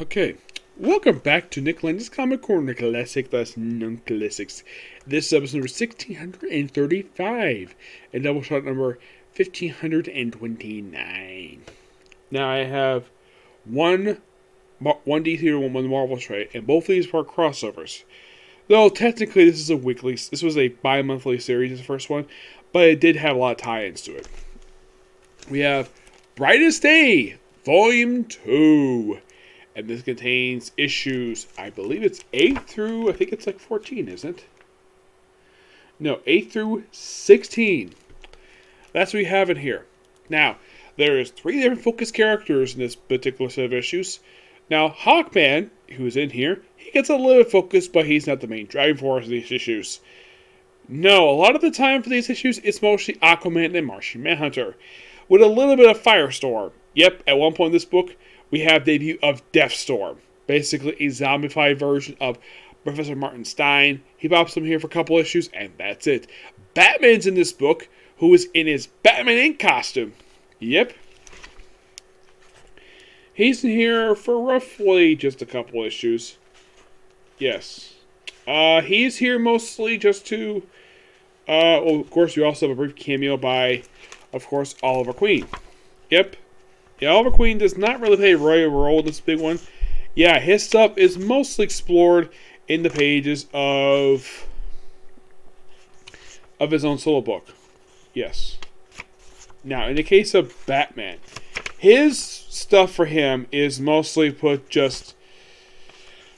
Okay, welcome back to Nick Lenz's Comic Corner Classic, thus non-classics. This is episode number 1635, and Doubleshot number 1529. Now I have one DC and one Marvel trade, and both of these are crossovers. Though technically this was a bi-monthly series, the first one, but it did have a lot of tie-ins to it. We have Brightest Day, Volume 2. And this contains issues, I believe it's 8 through, I think it's like 14, isn't it? No, 8 through 16. That's what we have in here. Now, there is 3 different focus characters in this particular set of issues. Now, Hawkman, who's in here, he gets a little bit focused, but he's not the main driving force of these issues. No, a lot of the time for these issues, it's mostly Aquaman and Martian Manhunter, with a little bit of Firestorm. Yep, at one point in this book, we have the debut of Deathstorm, basically a zombified version of Professor Martin Stein. He pops him here for a couple issues, and that's it. Batman's in this book, who is in his Batman Inc. costume. Yep. He's in here for roughly just a couple issues. Yes. He's here mostly just to... of course, we also have a brief cameo by, of course, Oliver Queen. Yep. Yeah, Oliver Queen does not really play a royal role in this big one. Yeah, his stuff is mostly explored in the pages of his own solo book. Yes. Now, in the case of Batman, his stuff for him is mostly put just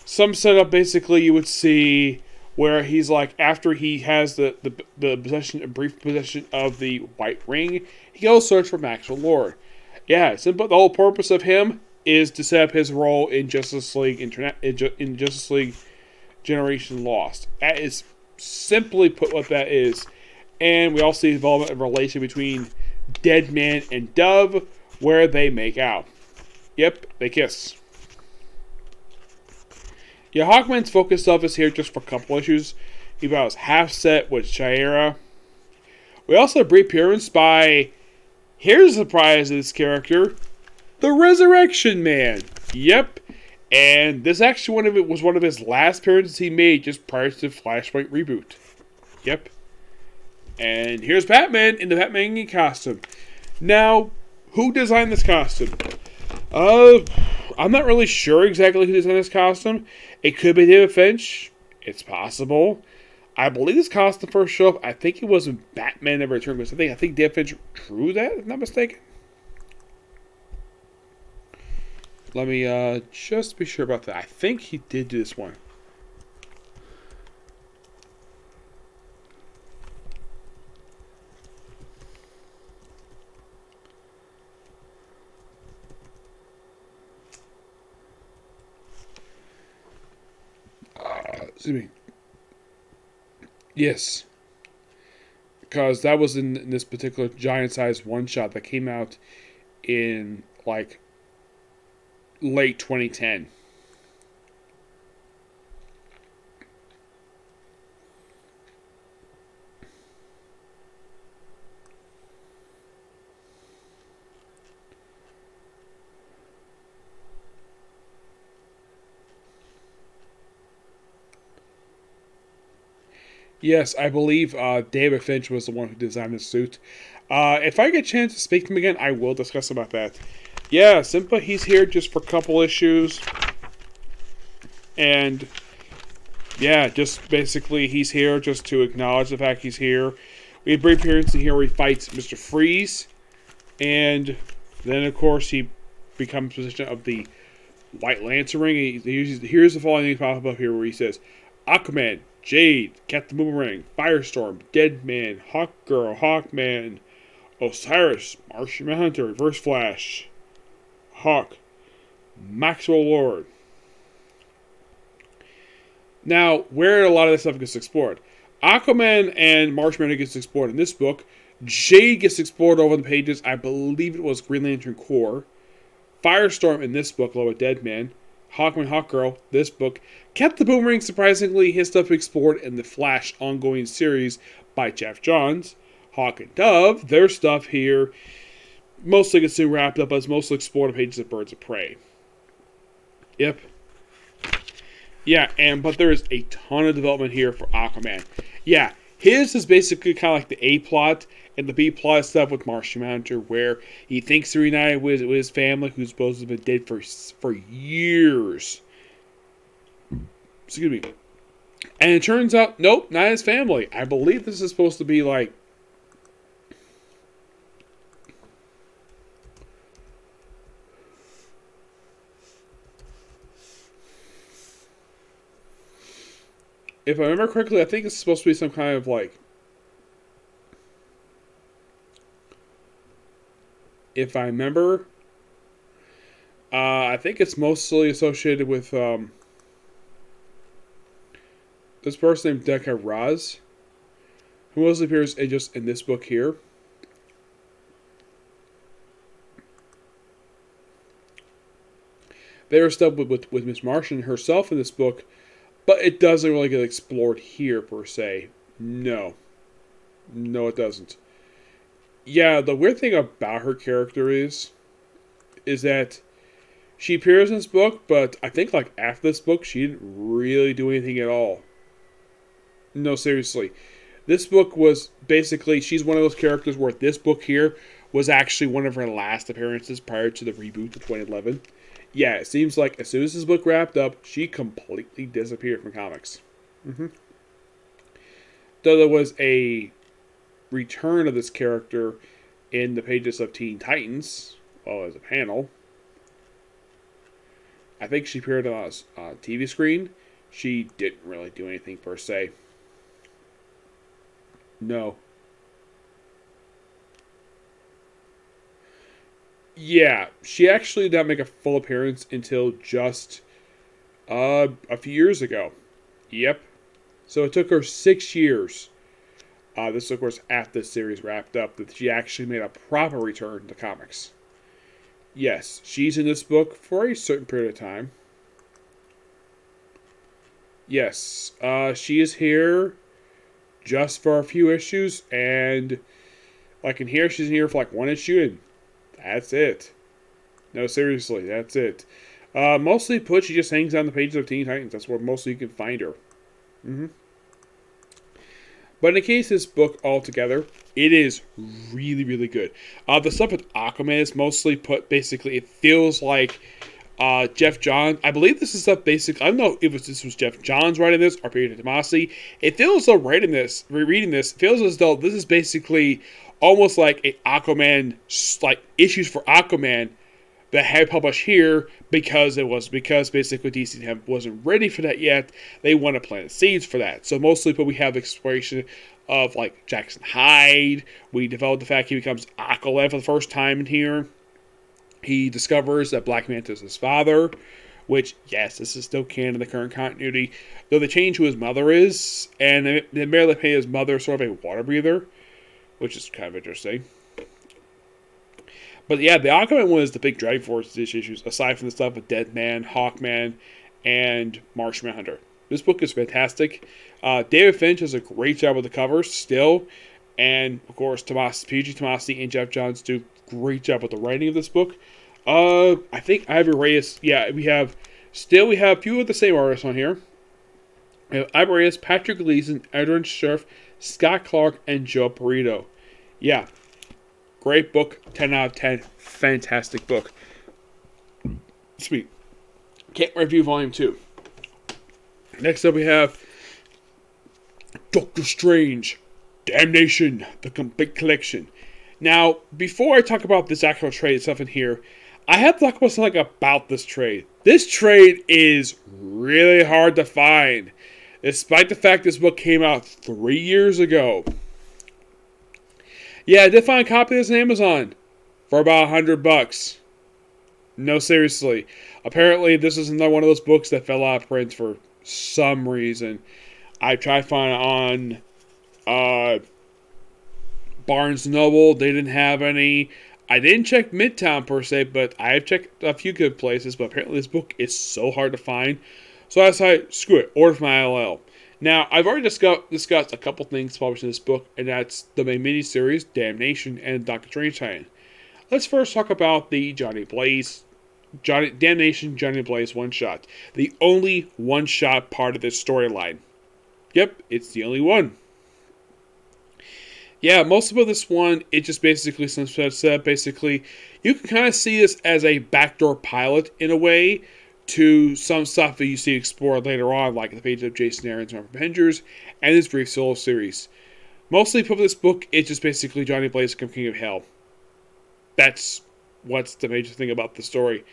some setup. Basically, you would see where he's like, after he has the brief possession of the White Ring, he goes search for Maxwell Lord. Yeah, simple. The whole purpose of him is to set up his role in Justice League in Justice League Generation Lost. That is simply put what that is. And we also see the development of a relation between Deadman and Dove, where they make out. Yep, they kiss. Yeah, Hawkman's focus stuff is here just for a couple issues. He about his half set with Shaira. We also have a brief appearance by... Here's a surprise of this character, the Resurrection Man. Yep, and this actually was one of his last appearances he made just prior to the Flashpoint reboot. Yep, and here's Batman in the Batman costume. Now, who designed this costume? I'm not really sure exactly who designed this costume. It could be David Finch. It's possible. I believe this costume first showed up. I think it was in Batman Never Returned. I think David Finch drew that, if I'm not mistaken. Let me just be sure about that. I think he did do this one. Excuse me. Yes, because that was in this particular giant-sized one-shot that came out in, like, late 2010. Yes, I believe David Finch was the one who designed the suit. If I get a chance to speak to him again, I will discuss about that. Yeah, Simpa, he's here just for a couple issues. And, yeah, just basically he's here just to acknowledge the fact he's here. We have a brief appearance in here where he fights Mr. Freeze. And then, of course, he becomes possession of the White Lantern ring. Here's the following thing pop up here where he says, Aquaman, Jade, Captain Boomerang, Firestorm, Deadman, Hawkgirl, Hawkman, Osiris, Martian Manhunter, Reverse Flash, Hawk, Maxwell Lord. Now, where a lot of this stuff gets explored. Aquaman and Martian Manhunter gets explored in this book. Jade gets explored over the pages. I believe it was Green Lantern Corps. Firestorm in this book, along with Deadman. Hawkman, Hawkgirl, this book. Captain Boomerang, surprisingly, his stuff explored in the Flash ongoing series by Jeff Johns. Hawk and Dove, their stuff here, mostly gets wrapped up as mostly explored pages of Birds of Prey. Yep. Yeah, but there is a ton of development here for Aquaman. Yeah, his is basically kind of like the A plot, and the B plot is stuff with Martian Manhunter, where he thinks they're reunited with his family, who's supposed to have been dead for years. Excuse me. And it turns out, nope, not his family. I believe this is supposed to be like, if I remember correctly, I think it's supposed to be some kind of like, if I remember, I think it's mostly associated with this person named Deca Raz, who mostly appears just in this book here. There is stuff with Miss Martian herself in this book, but it doesn't really get explored here, per se. No. No, it doesn't. Yeah, the weird thing about her character is that she appears in this book, but I think like after this book, she didn't really do anything at all. No, seriously. This book was basically, she's one of those characters where this book here was actually one of her last appearances prior to the reboot of 2011. Yeah, it seems like as soon as this book wrapped up, she completely disappeared from comics. Mm-hmm. Though there was a return of this character in the pages of Teen Titans, well, as a panel. I think she appeared on a TV screen. She didn't really do anything per se. No. Yeah, she actually did not make a full appearance until just a few years ago. Yep. So it took her 6 years. This, of course, after the series wrapped up, that she actually made a proper return to comics. Yes, she's in this book for a certain period of time. Yes, she is here just for a few issues, and like in here, she's in here for like one issue, and that's it. No, seriously, that's it. Mostly put, she just hangs on the pages of Teen Titans. That's where mostly you can find her. Mm-hmm. But in the case of this book altogether, it is really, really good. The stuff with Aquaman is mostly put, basically, it feels like Jeff Johns. I believe this is stuff basically, I don't know if this was Jeff Johns writing this or Peter Tomasi. It feels as though rereading this, feels as though this is basically almost like a Aquaman, like issues for Aquaman that had published here because basically DC wasn't ready for that yet. They want to plant seeds for that. So mostly, but we have exploration of like Jackson Hyde. We developed the fact he becomes Aqualad for the first time in here. He discovers that Black Manta is his father, which, yes, this is still canon in the current continuity. Though they change who his mother is, and they merely pay his mother sort of a water breather, which is kind of interesting. But yeah, the Aquaman one is the big driving force of these issues, aside from the stuff with Deadman, Hawkman, and Martian Manhunter. This book is fantastic. David Finch does a great job with the covers still, and of course, PG Tomasi and Jeff Johns do a great job with the writing of this book. I think Ivor Reyes. Yeah, we have a few of the same artists on here. We have Ivor Reyes, Patrick Gleason, Edwin Scherf, Scott Clark, and Joe Perito. Yeah. Great book, 10 out of 10. Fantastic book. Sweet. Can't Review Volume 2. Next up we have Doctor Strange, Damnation, the Complete Collection. Now, before I talk about this actual trade stuff in here, I have to talk about something about this trade. This trade is really hard to find, despite the fact this book came out 3 years ago. Yeah, I did find a copy of this on Amazon for about $100. No, seriously. Apparently, this is another one of those books that fell out of print for some reason. I tried to find it on Barnes & Noble. They didn't have any. I didn't check Midtown per se, but I have checked a few good places. But apparently, this book is so hard to find. So I decided, screw it, order from ILL. Now, I've already discussed a couple things published in this book, and that's the main miniseries, Damnation, and Doctor Strange tie-in. Let's first talk about the Johnny Blaze Damnation Johnny Blaze one-shot. The only one-shot part of this storyline. Yep, it's the only one. Yeah, most of this one, it just basically, since I said, basically, you can kind of see this as a backdoor pilot in a way to some stuff that you see explored later on, like the page of Jason Aaron's Avengers and his brief solo series. Mostly for this book, it's just basically Johnny Blaze become King of Hell. That's what's the major thing about the story.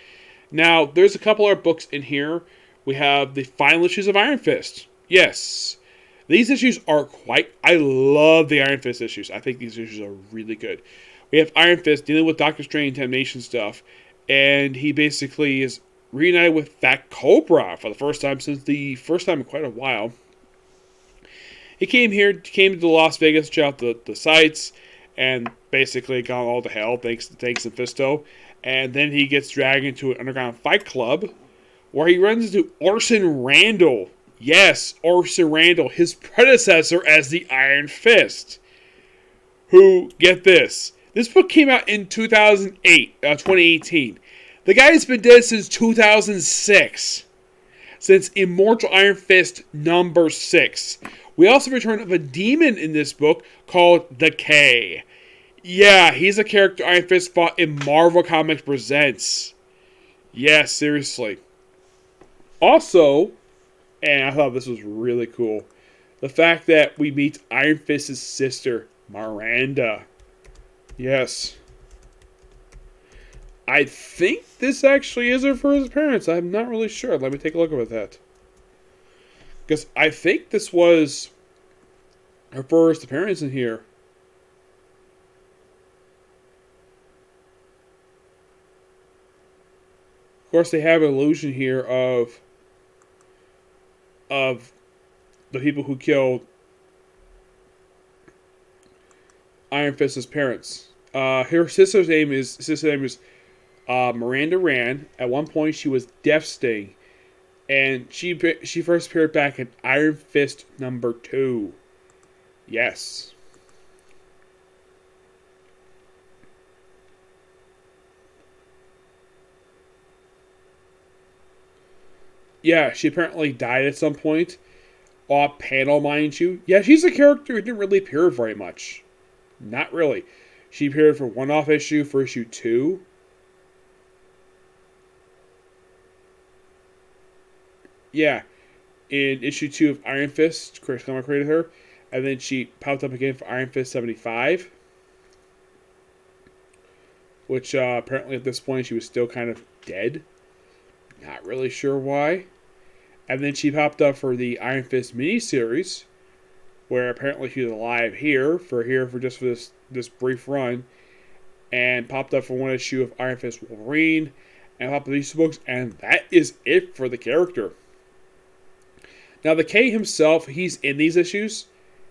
Now, there's a couple other books in here. We have the final issues of Iron Fist. Yes. These issues are I love the Iron Fist issues. I think these issues are really good. We have Iron Fist dealing with Doctor Strange Damnation stuff, and he basically is reunited with Fat Cobra for the first time in quite a while. He came to the Las Vegas, check out the sites, and basically got all to hell thanks to Tanks and Fisto. And then he gets dragged into an underground fight club where he runs into Orson Randall. Yes, Orson Randall, his predecessor as the Iron Fist. Who, get this book came out in 2018. The guy's been dead since 2006. Since Immortal Iron Fist number 6. We also return of a demon in this book called The K. Yeah, he's a character Iron Fist fought in Marvel Comics Presents. Yeah, seriously. Also, and I thought this was really cool, the fact that we meet Iron Fist's sister, Miranda. Yes. I think this actually is her first appearance. I'm not really sure. Let me take a look at that. Because I think this was her first appearance in here. Of course, they have an illusion here of the people who killed Iron Fist's parents. Her sister's name is Miranda Rand. At one point, she was Death Sting, and she first appeared back in Iron Fist number 2. Yes. Yeah, she apparently died at some point. Off panel, mind you. Yeah, she's a character who didn't really appear very much. Not really. She appeared for one-off issue for issue 2. Yeah. In issue 2 of Iron Fist, Chris Comics created her. And then she popped up again for Iron Fist 75. Which apparently at this point she was still kind of dead. Not really sure why. And then she popped up for the Iron Fist miniseries, where apparently she's alive here for this brief run, and popped up for one issue of Iron Fist Wolverine, and popped up these books, and that is it for the character. Now the K himself, he's in these issues.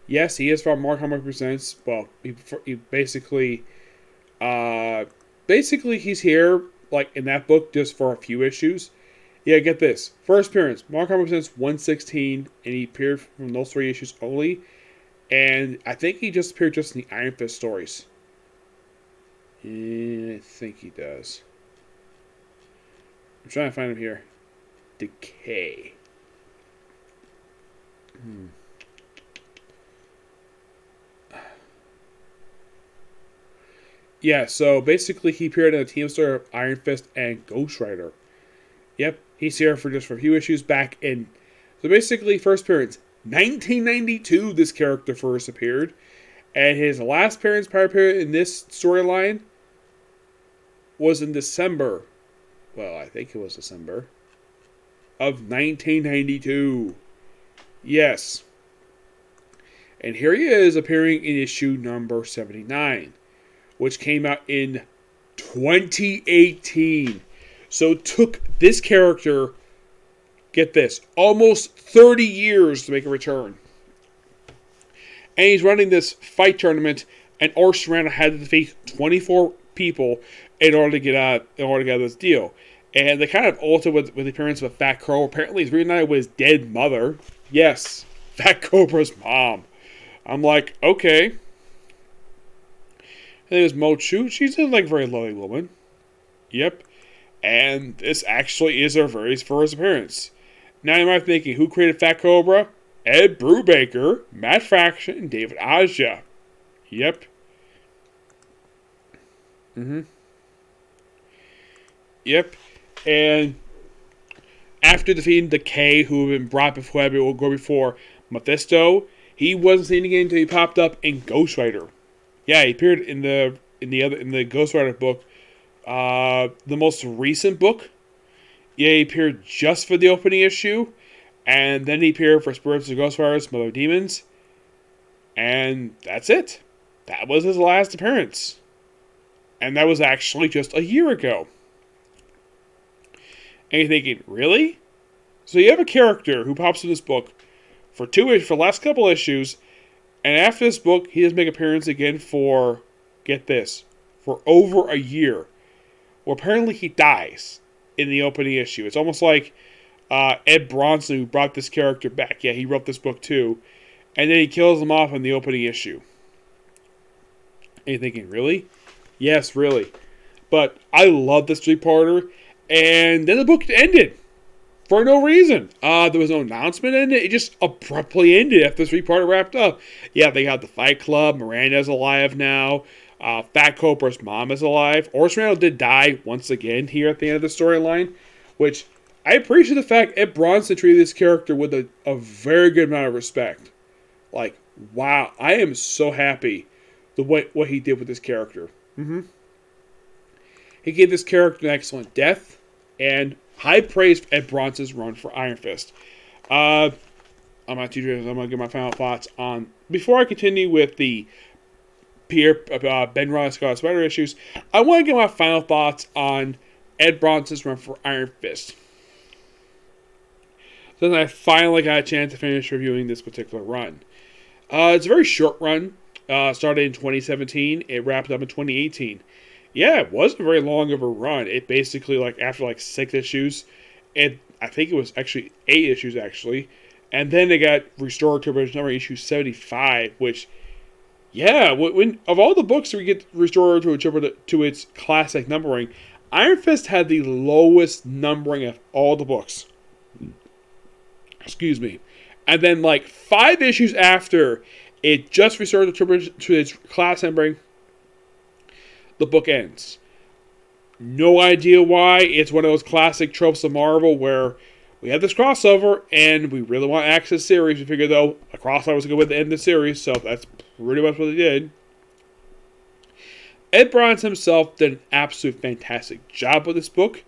Yes, he is from Marvel Comics Presents. Well, he basically he's here like in that book just for a few issues. Yeah, get this. First appearance, Marvel Comics Presents 116, and he appeared from those 3 issues only. And I think he just appeared just in the Iron Fist stories. And I think he does. I'm trying to find him here. Decay. Yeah, so basically he appeared in a team story of Iron Fist and Ghost Rider. Yep, he's here for just for a few issues back in. So basically, first appearance, 1992, this character first appeared. And his last appearance prior period in this storyline was in December. Well, I think it was December of 1992. Yes. And here he is appearing in issue number 79, which came out in 2018. So it took this character, get this, almost 30 years to make a return. And he's running this fight tournament, and Orson Randall had to defeat 24 people in order to get out of this deal. And they kind of altered with the appearance of a Fat Crow. Apparently he's reunited with his dead mother. Yes, Fat Cobra's mom. I'm like, okay. And there's Mo Chu. She's a very lovely woman. Yep. And this actually is our very first appearance. Now you might be thinking, who created Fat Cobra? Ed Brubaker, Matt Fraction, and David Aja. Yep. Yep. And after defeating the K, who had been brought before, will go before Mephisto, he wasn't seen again until he popped up in Ghost Rider. Yeah, he appeared in the Ghost Rider book, the most recent book. Yeah, he appeared just for the opening issue, and then he appeared for Spirits of Ghost Riders, Mother Demons, and that's it. That was his last appearance. And that was actually just a year ago. And you're thinking, really? So you have a character who pops in this book for the last couple issues, and after this book, he doesn't make an appearance again for, get this, for over a year. Well, apparently he dies in the opening issue. It's almost like Ed Bronson, who brought this character back. Yeah, he wrote this book too. And then he kills him off in the opening issue. And you're thinking, really? Yes, really. But I love this three-parter. And then the book ended. For no reason. There was no announcement in it. It just abruptly ended after the three-parter wrapped up. Yeah, they got the Fight Club. Miranda's alive now. Fat Cobra's mom is alive. Orson Randall did die once again here at the end of the storyline. Which, I appreciate the fact Ed Bronson treated this character with a very good amount of respect. Like, wow. I am so happy what he did with this character. He gave this character an excellent death. And high praise for Ed Bronson's run for Iron Fist. I'm not too sure. I'm going to give my final thoughts on... Before I continue with the Ben Riley Scott Spider issues, I want to give my final thoughts on Ed Bronson's run for Iron Fist. Then I finally got a chance to finish reviewing this particular run. It's a very short run. Started in 2017. It wrapped up in 2018. Yeah, it wasn't very long of a run. It basically, after 6 issues, I think it was actually 8 issues, actually. And then they got restored to original number issue 75, which, yeah, when of all the books we get restored to its classic numbering, Iron Fist had the lowest numbering of all the books. Excuse me. And then, 5 issues after it just restored to its class numbering, the book ends. No idea why. It's one of those classic tropes of Marvel where we have this crossover and we really want to access the series. We figured, though, a crossover was going to end the series, so that's pretty much what they did. Ed Bronson himself did an absolute fantastic job with this book.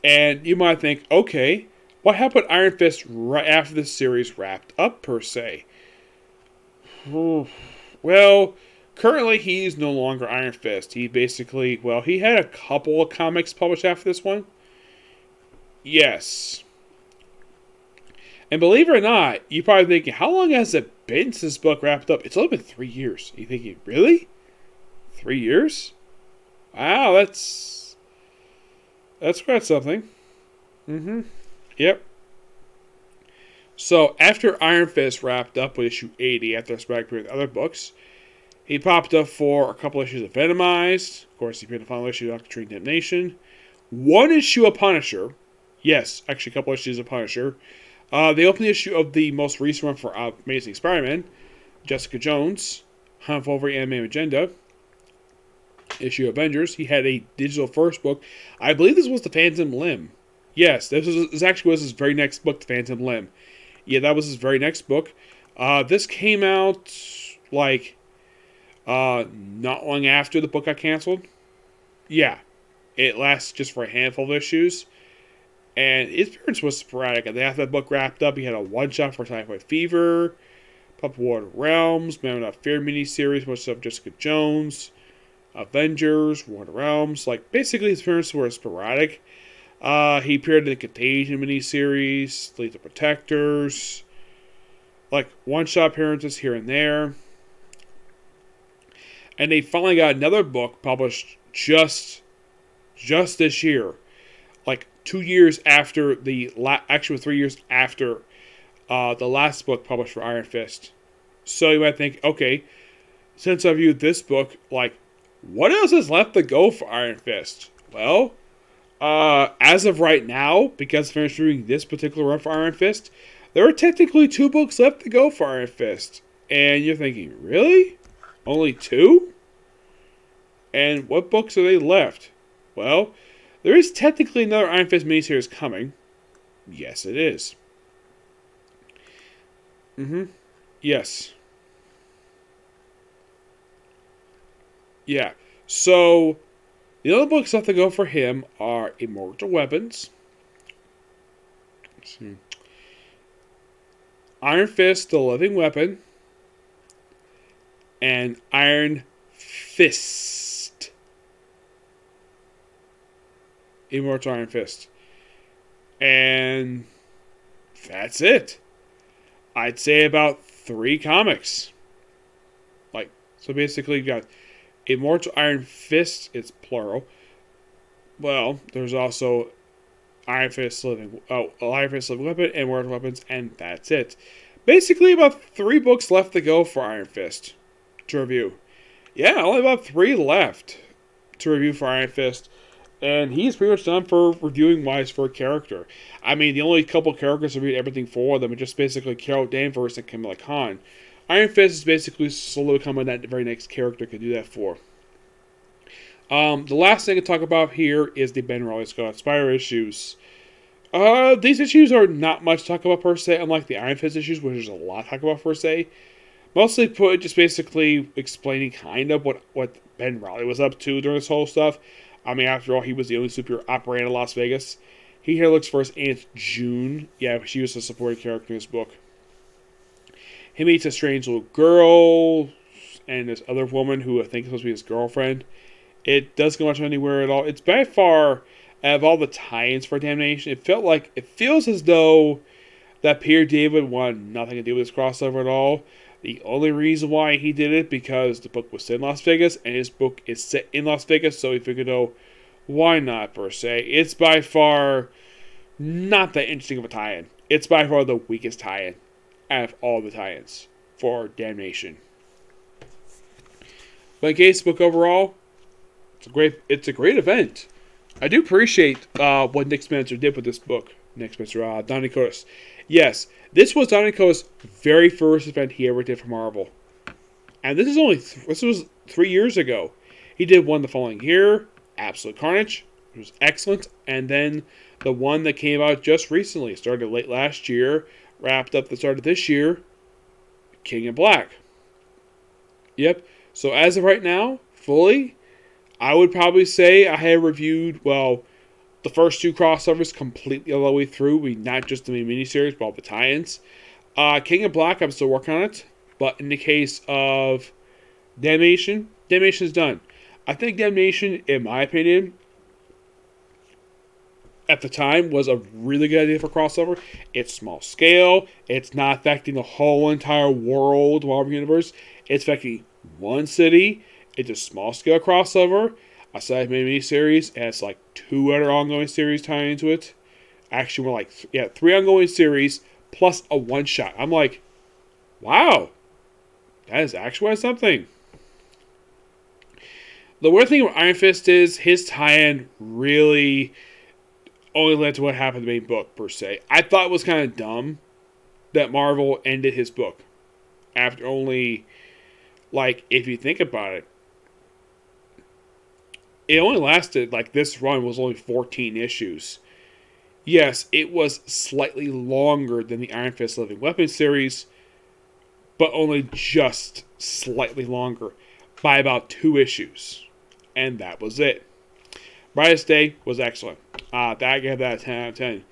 And you might think, okay, what happened to Iron Fist right after this series wrapped up, per se? Well, currently, he's no longer Iron Fist. He basically, he had a couple of comics published after this one. Yes. And believe it or not, you're probably thinking, how long has it been since this book wrapped up? It's only been 3 years. You're thinking, really? 3 years? Wow, that's quite something. Yep. So, after Iron Fist wrapped up with issue 80, after a sporadic period of other books, he popped up for a couple issues of Venomized. Of course, he appeared in the final issue of Doctor Strange Damnation. 1 issue of Punisher. Yes, actually a couple issues of Punisher. The opening issue of the most recent one for Amazing Spider-Man, Jessica Jones, Hunt for Wolverine Anime Agenda, issue of Avengers. He had a digital first book. I believe this was The Phantom Limb. Yes, this actually was his very next book, The Phantom Limb. Yeah, that was his very next book. This came out, not long after the book got canceled. Yeah, it lasts just for a handful of issues. And his appearance was sporadic. And after that book wrapped up, he had a one-shot for Typhoid Fever, Puppet Water Realms, Man Without Fear miniseries, which of Jessica Jones, Avengers, Water Realms. Basically his appearances were sporadic. He appeared in the Contagion miniseries, Lethal Protectors, one-shot appearances here and there. And they finally got another book published just this year. 2 years after actually 3 years after the last book published for Iron Fist. So you might think, okay, since I viewed this book, what else is left to go for Iron Fist? Well, As of right now, because I finished reading this particular run for Iron Fist, there are technically 2 books left to go for Iron Fist. And you're thinking, really? Only 2? And what books are they left? Well, there is technically another Iron Fist miniseries coming. Yes, it is. Yes. Yeah. So, the other books left to go for him are Immortal Weapons. Iron Fist, The Living Weapon. And Iron Fist. Immortal Iron Fist. And that's it. I'd say about 3 comics. So basically you've got Immortal Iron Fist, it's plural. Well, there's also Iron Fist Living Weapon, and Immortal Weapons, and that's it. Basically about 3 books left to go for Iron Fist to review. Yeah, only about 3 left to review for Iron Fist. And he's pretty much done for reviewing wise for a character. I mean, the only couple characters to read everything for them are just basically Carol Danvers and Kamala Khan. Iron Fist is basically slowly becoming that very next character could do that for. The last thing to talk about here is the Ben Reilly Scarlet Spider issues. These issues are not much to talk about per se, unlike the Iron Fist issues, which there's a lot to talk about per se. Mostly put just basically explaining kind of what Ben Reilly was up to during this whole stuff. I mean, after all, he was the only superhero operating in Las Vegas. He here looks for his Aunt June. Yeah, she was a supporting character in this book. He meets a strange little girl and this other woman who I think is supposed to be his girlfriend. It doesn't go much anywhere at all. It's by far, out of all the tie-ins for Damnation, it feels as though that Peter David wanted nothing to do with this crossover at all. The only reason why he did it because the book was set in Las Vegas, and his book is set in Las Vegas, so he figured, oh, why not, per se? It's by far not that interesting of a tie-in. It's by far the weakest tie-in out of all the tie-ins for Damnation. But in case book overall, it's a great event. I do appreciate what Nick Spencer did with this book. Nick Spencer, Donnie Curtis. Yes, this was Donnie Curtis' very first event he ever did for Marvel. And this was 3 years ago. He did one the following year, Absolute Carnage. It was excellent. And then the one that came out just recently, started late last year, wrapped up the start of this year, King in Black. Yep. So as of right now, fully, I would probably say I have reviewed, the first 2 crossovers completely all the way through. Not just the main miniseries, but all the tie-ins. King of Black, I'm still working on it. But in the case of Damnation is done. I think Damnation, in my opinion, at the time, was a really good idea for crossover. It's small scale. It's not affecting the whole entire world, Marvel Universe. It's affecting one city. It's a small scale crossover. Aside from the miniseries, it has 2 other ongoing series tying into it. Actually, we're 3 ongoing series plus a one-shot. I'm like, wow, that is actually something. The weird thing with Iron Fist is his tie-in really only led to what happened in the main book, per se. I thought it was kind of dumb that Marvel ended his book after only, if you think about it, it only lasted, this run was only 14 issues. Yes, it was slightly longer than the Iron Fist Living Weapon series, but only just slightly longer by about 2 issues. And that was it. Brightest Day was excellent. I gave that a 10 out of 10.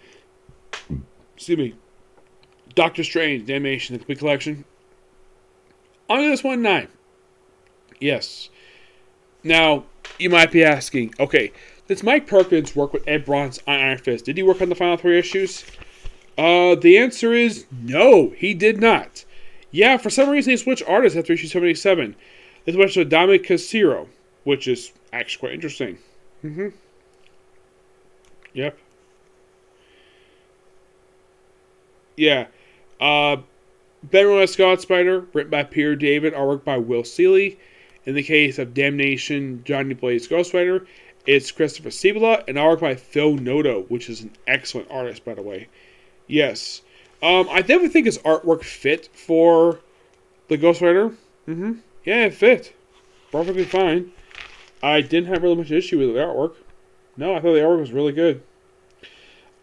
Excuse me. Doctor Strange, Damnation, the complete collection. I'll give this one 9. Yes. Now, you might be asking, okay, does Mike Perkins work with Ed Bronze on Iron Fist? Did he work on the final 3 issues? The answer is no, he did not. Yeah, for some reason he switched artists after issue 77. They switched to Dominic Casiro, which is actually quite interesting. Yep. Yeah. Ben Reilly Scarlet Spider, written by Peter David, artwork by Will Seeley. In the case of Damnation, Johnny Blaze Ghost Rider. It's Christopher Cibola and artwork by Phil Noto, which is an excellent artist, by the way. Yes. I definitely think his artwork fit for the Ghost Rider. Yeah, it fit. Perfectly fine. I didn't have really much issue with the artwork. No, I thought the artwork was really good.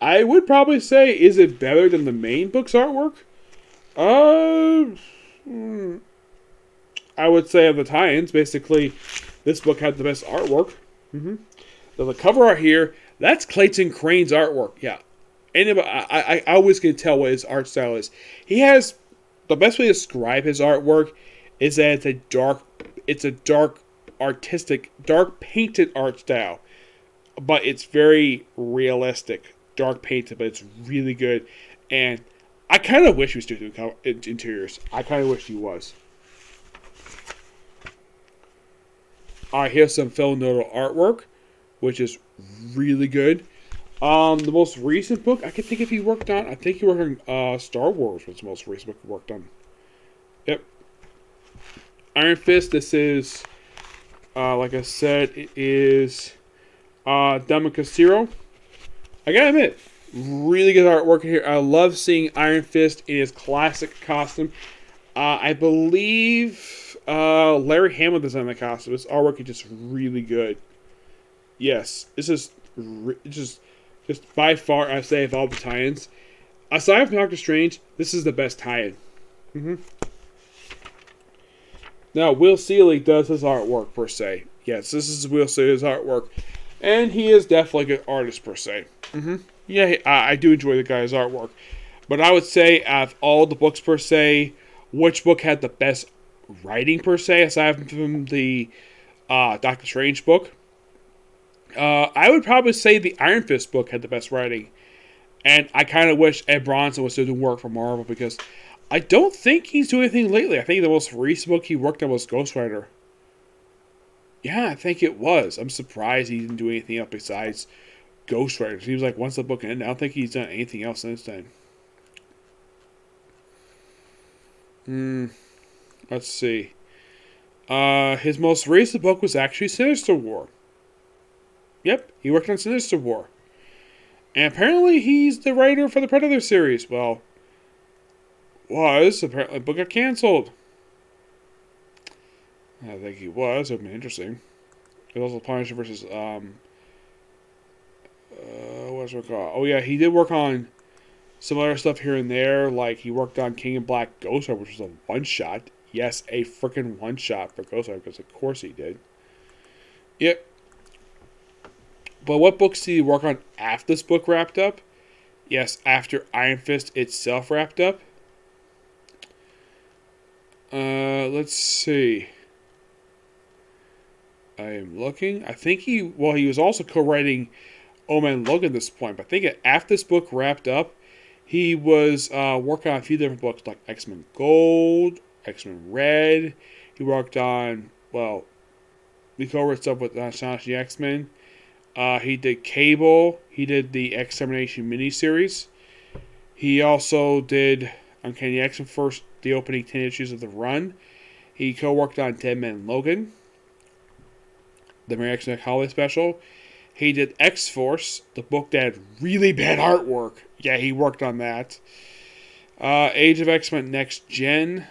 I would probably say, is it better than the main book's artwork? I would say of the tie-ins, basically, this book had the best artwork. The cover art here, that's Clayton Crane's artwork. Yeah. Anybody, I always can tell what his art style is. He has, the best way to describe his artwork is that it's a dark artistic, dark painted art style. But it's very realistic. Dark painted, but it's really good. And I kind of wish he was doing interiors. I kind of wish he was. Alright, here's some Phil Noto artwork, which is really good. The most recent book I can think if he worked on, I think he worked on Star Wars was the most recent book he worked on. Yep. Iron Fist, this is, like I said, it is Damnation. I gotta admit, really good artwork here. I love seeing Iron Fist in his classic costume. I believe Larry Hamill designed the costume. His artwork is just really good. Yes, this is just by far, I say, of all the tie-ins, aside from Doctor Strange, this is the best tie-in. Now, Will Seeley does his artwork, per se. Yes, this is Will Seeley's artwork. And he is definitely an artist, per se. Yeah, I do enjoy the guy's artwork. But I would say, out of all the books, per se, which book had the best writing, per se, aside from the Doctor Strange book? I would probably say the Iron Fist book had the best writing. And I kind of wish Ed Bronson was doing work for Marvel, because I don't think he's doing anything lately. I think the most recent book he worked on was Ghost Rider. Yeah, I think it was. I'm surprised he didn't do anything else besides Ghost Rider. It seems like once the book ended, I don't think he's done anything else since then. Let's see. His most recent book was actually Sinister War. Yep, he worked on Sinister War. And apparently he's the writer for the Predator series. Well, apparently the book got canceled. I think he was. It would have been interesting. It was also Punisher versus, what's it called? Oh yeah, he did work on some other stuff here and there. Like, he worked on King in Black Ghost Rider, which was a one-shot. Yes, a freaking one-shot for Ghost Rider, because of course he did. Yep. But what books did he work on after this book wrapped up? Yes, after Iron Fist itself wrapped up. Let's see. I am looking. I think he was also co-writing Old-Man Logan at this point. But I think after this book wrapped up, he was working on a few different books, like X-Men Gold, X-Men Red. He worked on, he co-wrote stuff with Astonishing X-Men. He did Cable. He did the Extermination miniseries. He also did Uncanny X-Men first, the opening 10 issues of the run. He co-worked on Dead Man Logan, the Mary X-Men Holiday Special. He did X-Force, the book that had really bad artwork. Yeah, he worked on that. Age of X-Men Next Gen.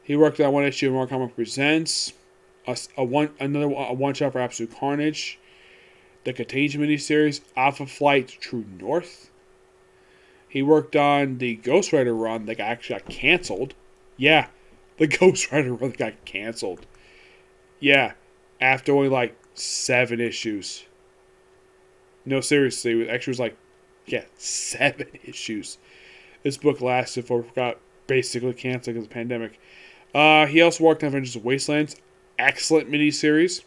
He worked on one issue of Marvel Comics Presents. A one-shot for Absolute Carnage. The Contagion miniseries, Alpha Flight True North. He worked on the Ghost Rider run that actually got canceled. Yeah, the Ghost Rider run that got canceled. Yeah, after only 7 issues. No, seriously, it actually was 7 issues. This book lasted before it got basically canceled because of the pandemic. He also worked on Avengers of Wastelands. Excellent miniseries.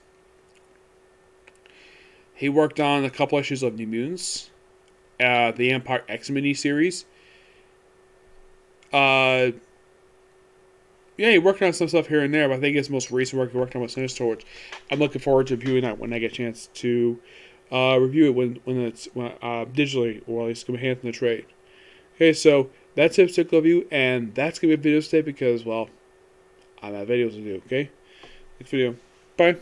He worked on a couple issues of New Mutants. The Empire X miniseries. Yeah, he worked on some stuff here and there, but I think his most recent work he worked on was Sinister, which I'm looking forward to reviewing that when I get a chance to review it when it's digitally, or at least going to be handed in the trade. Okay, so that's a particular review, and that's going to be a video today because, I have videos to do, okay? next video. Bye.